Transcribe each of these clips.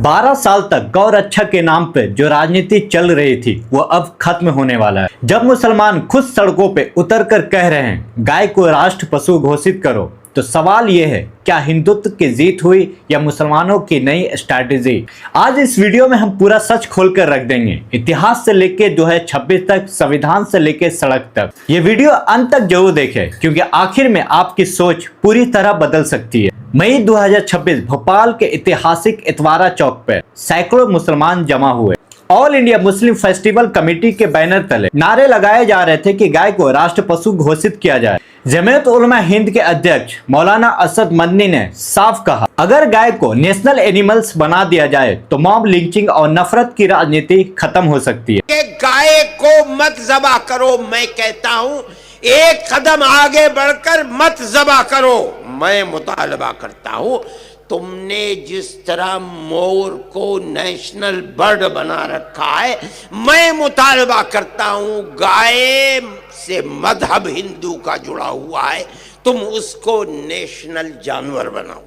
12 साल तक गौ रक्षा के नाम पे जो राजनीति चल रही थी वो अब खत्म होने वाला है। जब मुसलमान खुद सड़कों पे उतरकर कह रहे हैं गाय को राष्ट्र पशु घोषित करो, तो सवाल ये है क्या हिंदुत्व की जीत हुई या मुसलमानों की नई स्ट्रैटेजी। आज इस वीडियो में हम पूरा सच खोलकर रख देंगे, इतिहास से लेके 2026 तक, संविधान से लेके सड़क तक। ये वीडियो अंत तक जरूर देखें क्योंकि आखिर में आपकी सोच पूरी तरह बदल सकती है। मई 2026 भोपाल के ऐतिहासिक इतवारा चौक पर सैकड़ों मुसलमान जमा हुए। All India Muslim festival committee के बैनर तले नारे लगाए जा रहे थे कि गाय को राष्ट्र पशु घोषित किया जाए। जमीयत उलमा हिंद के अध्यक्ष मौलाना असद मदनी ने साफ कहा, अगर गाय को नेशनल एनिमल्स बना दिया जाए तो मॉब लिंचिंग और नफरत की राजनीति खत्म हो सकती है। कि गाय को मत ज़बा करो, मैं कहता हूँ एक कदम आगे बढ़कर मत ज़बा करो। मैं मुतालबा करता हूँ तुमने जिस तरह मोर को नेशनल बर्ड बना रखा है, मैं मुतालबा करता हूँ गाय से मजहब हिंदू का जुड़ा हुआ है, तुम उसको नेशनल जानवर बनाओ।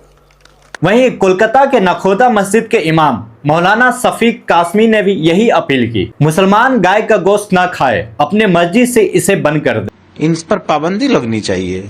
वहीं कोलकाता के नखोदा मस्जिद के इमाम मौलाना शफीक कासमी ने भी यही अपील की, मुसलमान गाय का गोश्त न खाए, अपने मस्जिद से इसे बंद कर दे। इन पर पाबंदी लगनी चाहिए।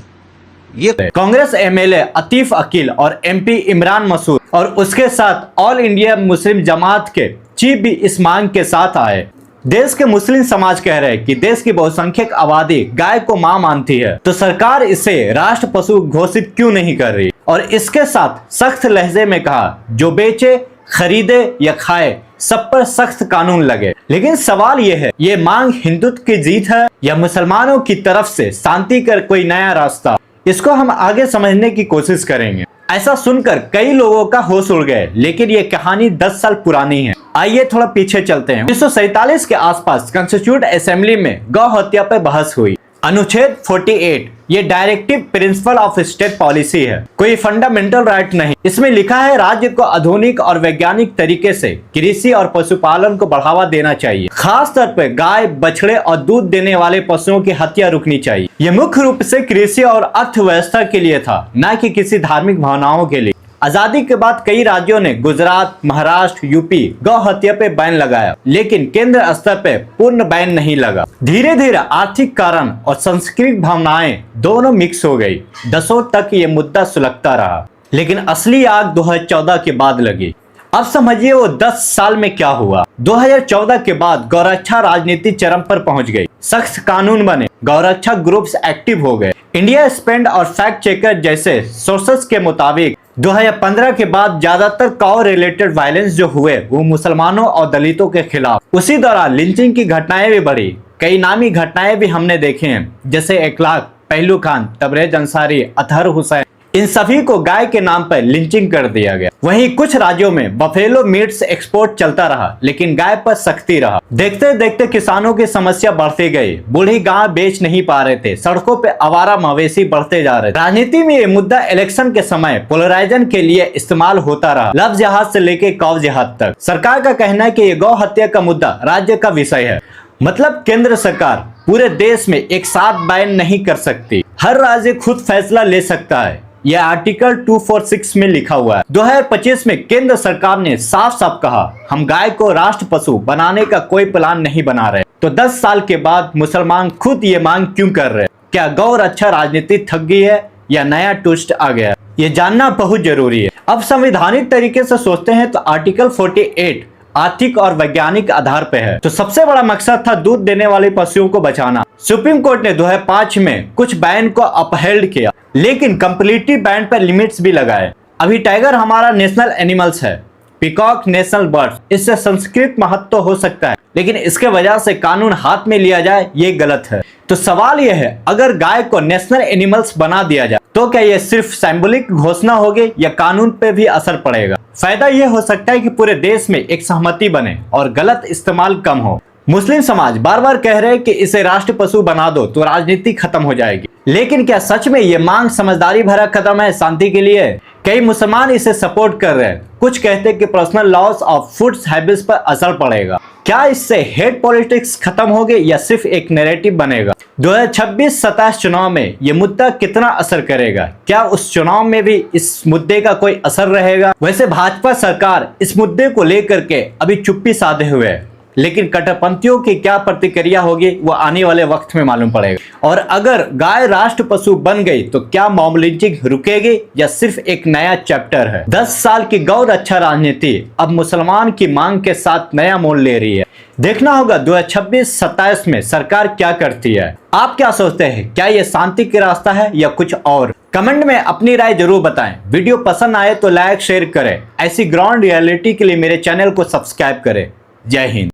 ये कांग्रेस एमएलए अतीफ अकील और एमपी इमरान मसूद और उसके साथ ऑल इंडिया मुस्लिम जमात के चीफ भी इस मांग के साथ आए। देश के मुस्लिम समाज कह रहे हैं कि देश की बहुसंख्यक आबादी गाय को मां मानती है, तो सरकार इसे राष्ट्र पशु घोषित क्यों नहीं कर रही। और इसके साथ सख्त लहजे में कहा, जो बेचे, खरीदे या खाए सब पर सख्त कानून लगे। लेकिन सवाल यह है, ये मांग हिंदुत्व की जीत है या मुसलमानों की तरफ से शांति का कोई नया रास्ता। इसको हम आगे समझने की कोशिश करेंगे। ऐसा सुनकर कई लोगों का होश उड़ गए, लेकिन ये कहानी 10 साल पुरानी है। आइए थोड़ा पीछे चलते हैं। 1947 के आसपास कॉन्स्टिट्यूट असेंबली में गौ हत्या पर बहस हुई। अनुच्छेद 48 ये directive principle of state policy है, कोई फंडामेंटल राइट नहीं। इसमें लिखा है राज्य को आधुनिक और वैज्ञानिक तरीके से कृषि और पशुपालन को बढ़ावा देना चाहिए। खास तौर पर गाय, बछड़े और दूध देने वाले पशुओं की हत्या रुकनी चाहिए। यह मुख्य रूप से कृषि और अर्थव्यवस्था के लिए था, न कि किसी धार्मिक भावनाओं के लिए। आजादी के बाद कई राज्यों ने गुजरात, महाराष्ट्र, यूपी गौ हत्या पे बैन लगाया, लेकिन केंद्र स्तर पे पूर्ण बैन नहीं लगा। धीरे धीरे आर्थिक कारण और सांस्कृतिक भावनाएं दोनों मिक्स हो गई। दशकों तक ये मुद्दा सुलगता रहा, लेकिन असली आग 2014 के बाद लगी। अब समझिए वो 10 साल में क्या हुआ। 2014 के बाद गौरक्षा राजनीति चरम पर पहुंच गई। सख्त कानून बने, गौरक्षा ग्रुप्स एक्टिव हो गए। इंडिया स्पेंड और फैक्ट चेकर जैसे सोर्सेस के मुताबिक 2015 के बाद ज्यादातर काउ रिलेटेड वायलेंस जो हुए वो मुसलमानों और दलितों के खिलाफ। उसी दौरान लिंचिंग की घटनाएं भी बढ़ी। कई नामी घटनाएं भी हमने देखे हैं, जैसे इकलाक, पहलू खान, तबरेज अंसारी, अतहर हुसैन। इन सभी को गाय के नाम पर लिंचिंग कर दिया गया। वहीं कुछ राज्यों में बफेलो मीट्स एक्सपोर्ट चलता रहा, लेकिन गाय पर सख्ती रहा। देखते देखते किसानों की समस्या बढ़ती गई। बूढ़ी गाय बेच नहीं पा रहे थे, सड़कों पे आवारा मवेशी बढ़ते जा रहे थे। राजनीति में ये मुद्दा इलेक्शन के समय पोलराइजेशन के लिए इस्तेमाल होता रहा, लव जिहाद से लेके कौ जिहाद तक। सरकार का कहना है कि ये गौ हत्या का मुद्दा राज्य का विषय है, मतलब केंद्र सरकार पूरे देश में एक साथ बैन नहीं कर सकती, हर राज्य खुद फैसला ले सकता है। यह आर्टिकल 246 में लिखा हुआ है। 2025 में केंद्र सरकार ने साफ साफ कहा, हम गाय को राष्ट्र पशु बनाने का कोई प्लान नहीं बना रहे। तो 10 साल के बाद मुसलमान खुद ये मांग क्यों कर रहे हैं? क्या गौ रक्षा राजनीति थक गई है या नया ट्विस्ट आ गया है? ये जानना बहुत जरूरी है। अब संवैधानिक तरीके से सोचते हैं तो आर्टिकल 48 आर्थिक और वैज्ञानिक आधार पर है। तो सबसे बड़ा मकसद था दूध देने वाले पशुओं को बचाना। सुप्रीम कोर्ट ने 2005 में कुछ बैन को अपहेल्ड किया, लेकिन कंप्लीटली बैन पर लिमिट्स भी लगाए। अभी टाइगर हमारा नेशनल एनिमल्स है, पीकॉक नेशनल बर्ड। इससे संस्कृत महत्व हो सकता है, लेकिन इसके वजह से कानून हाथ में लिया जाए ये गलत है। तो सवाल यह है, अगर गाय को नेशनल एनिमल्स बना दिया जाए तो क्या यह सिर्फ सिंबॉलिक घोषणा होगी या कानून पे भी असर पड़ेगा? फायदा यह हो सकता है कि पूरे देश में एक सहमति बने और गलत इस्तेमाल कम हो। मुस्लिम समाज बार बार कह रहे हैं कि इसे राष्ट्र पशु बना दो तो राजनीति खत्म हो जाएगी, लेकिन क्या सच में ये मांग समझदारी भरा कदम है शांति के लिए? कई मुसलमान इसे सपोर्ट कर रहे हैं, कुछ कहते हैं कि personal loss of food habits पर असर पड़ेगा। क्या इससे हेट पॉलिटिक्स खत्म होगी या सिर्फ एक नैरेटिव बनेगा? 2026-27 चुनाव में ये मुद्दा कितना असर करेगा? क्या उस चुनाव में भी इस मुद्दे का कोई असर रहेगा? वैसे भाजपा सरकार इस मुद्दे को लेकर के अभी चुप्पी साधे हुए है, लेकिन कट्टरपंथियों की क्या प्रतिक्रिया होगी वो आने वाले वक्त में मालूम पड़ेगा। और अगर गाय राष्ट्र पशु बन गई तो क्या मॉब लिंचिंग रुकेगी या सिर्फ एक नया चैप्टर है? 10 साल की गौ रक्षा राजनीति अब मुसलमान की मांग के साथ नया मोड़ ले रही है। देखना होगा 2026-27 में सरकार क्या करती है। आप क्या सोचते हैं, क्या ये शांति की रास्ता है या कुछ और? कमेंट में अपनी राय जरूर बताएं। वीडियो पसंद आए तो लाइक शेयर करें। ऐसी ग्राउंड रियलिटी के लिए मेरे चैनल को सब्सक्राइब करें। जय हिंद।